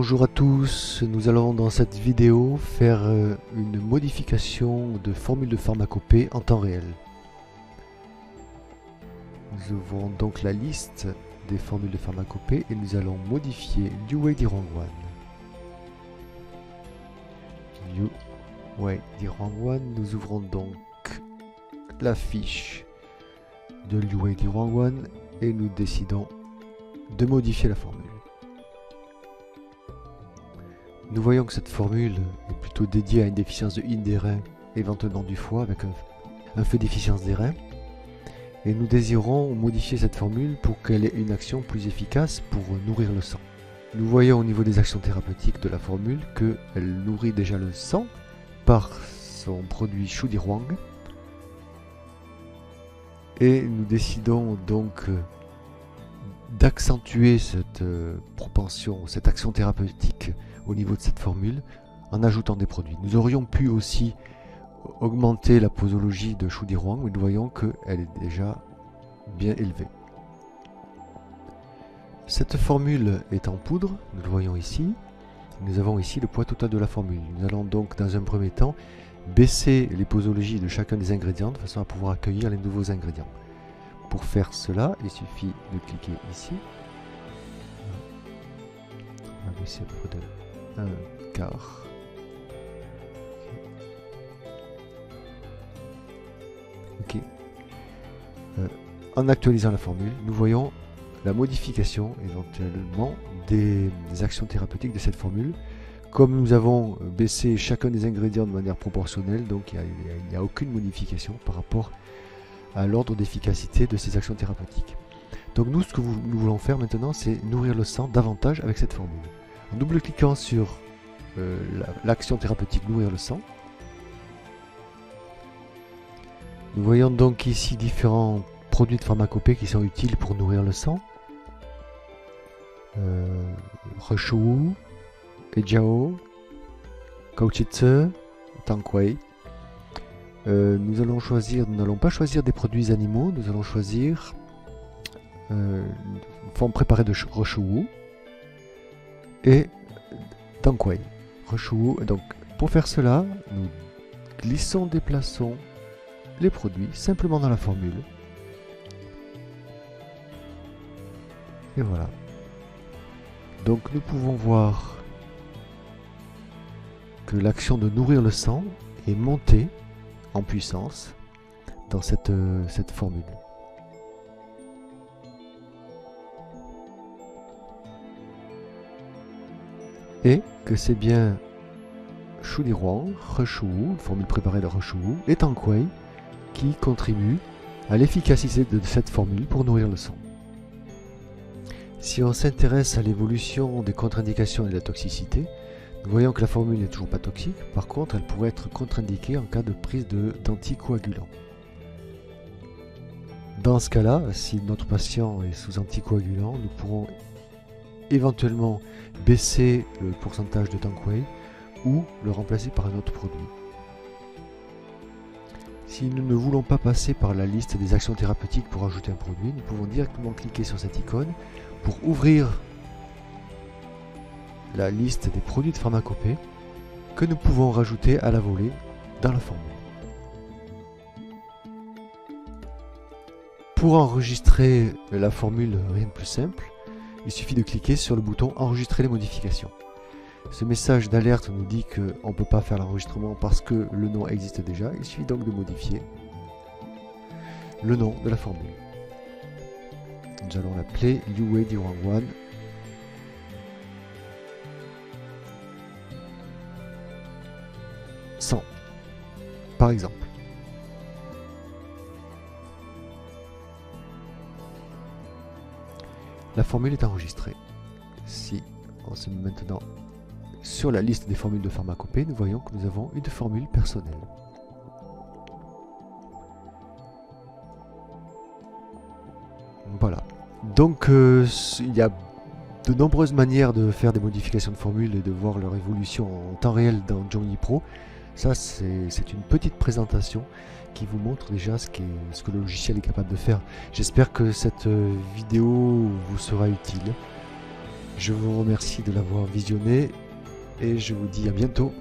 Bonjour à tous, nous allons dans cette vidéo faire une modification de formule de pharmacopée en temps réel. Nous ouvrons donc la liste des formules de pharmacopée et nous allons modifier Liu Dirangwan. Liu Dirangwan, nous ouvrons donc la fiche de Liu Dirangwan et nous décidons de modifier la formule. Nous voyons que cette formule est plutôt dédiée à une déficience de yin des reins, éventuellement du foie, avec un feu déficience des reins. Et nous désirons modifier cette formule pour qu'elle ait une action plus efficace pour nourrir le sang. Nous voyons au niveau des actions thérapeutiques de la formule qu'elle nourrit déjà le sang par son produit Shudirwang. Et nous décidons donc d'accentuer cette propension, cette action thérapeutique au niveau de cette formule en ajoutant des produits. Nous aurions pu aussi augmenter la posologie de Shudirwang, mais nous voyons qu'elle est déjà bien élevée. Cette formule est en poudre, nous le voyons ici. Nous avons ici le poids total de la formule. Nous allons donc dans un premier temps baisser les posologies de chacun des ingrédients de façon à pouvoir accueillir les nouveaux ingrédients. Pour faire cela, il suffit de cliquer ici. On va baisser à peu près de 1/4. Ok. En actualisant la formule, nous voyons la modification éventuellement des actions thérapeutiques de cette formule. Comme nous avons baissé chacun des ingrédients de manière proportionnelle, donc il n'y a aucune modification par rapport à l'ordre d'efficacité de ces actions thérapeutiques. Donc nous, ce que nous voulons faire maintenant, c'est nourrir le sang davantage avec cette formule. En double-cliquant sur l'action thérapeutique nourrir le sang, nous voyons donc ici différents produits de pharmacopée qui sont utiles pour nourrir le sang. Reshuwu, Ejiao, Kaochitse, Tangquei. Nous n'allons pas choisir des produits animaux, nous allons choisir une forme préparée de Reshuwu et Tangquei. Reshuwu. Donc, pour faire cela, nous déplaçons les produits simplement dans la formule. Et voilà. Donc, nous pouvons voir que l'action de nourrir le sang est montée en puissance dans cette formule. Et que c'est bien Shudirwang, Reshuwu, une formule préparée de Reshuwu, et Tangquei qui contribuent à l'efficacité de cette formule pour nourrir le sang. Si on s'intéresse à l'évolution des contre-indications et de la toxicité, nous voyons que la formule n'est toujours pas toxique, par contre elle pourrait être contre-indiquée en cas de prise d'anticoagulants. Dans ce cas-là, si notre patient est sous anticoagulant, nous pourrons éventuellement baisser le pourcentage de Tangquei ou le remplacer par un autre produit. Si nous ne voulons pas passer par la liste des actions thérapeutiques pour ajouter un produit, nous pouvons directement cliquer sur cette icône pour ouvrir la liste des produits de pharmacopée que nous pouvons rajouter à la volée dans la formule. Pour enregistrer la formule, rien de plus simple, il suffit de cliquer sur le bouton enregistrer les modifications. Ce message d'alerte nous dit qu'on ne peut pas faire l'enregistrement parce que le nom existe déjà. Il suffit donc de modifier le nom de la formule. Nous allons l'appeler Liu Dirangwan 100, par exemple. La formule est enregistrée. Si on se met maintenant sur la liste des formules de pharmacopée, nous voyons que nous avons une formule personnelle. Voilà. Donc il y a de nombreuses manières de faire des modifications de formules et de voir leur évolution en temps réel dans Zhongyi Pro. Ça, c'est une petite présentation qui vous montre déjà ce que le logiciel est capable de faire. J'espère que cette vidéo vous sera utile. Je vous remercie de l'avoir visionné et je vous dis à bientôt.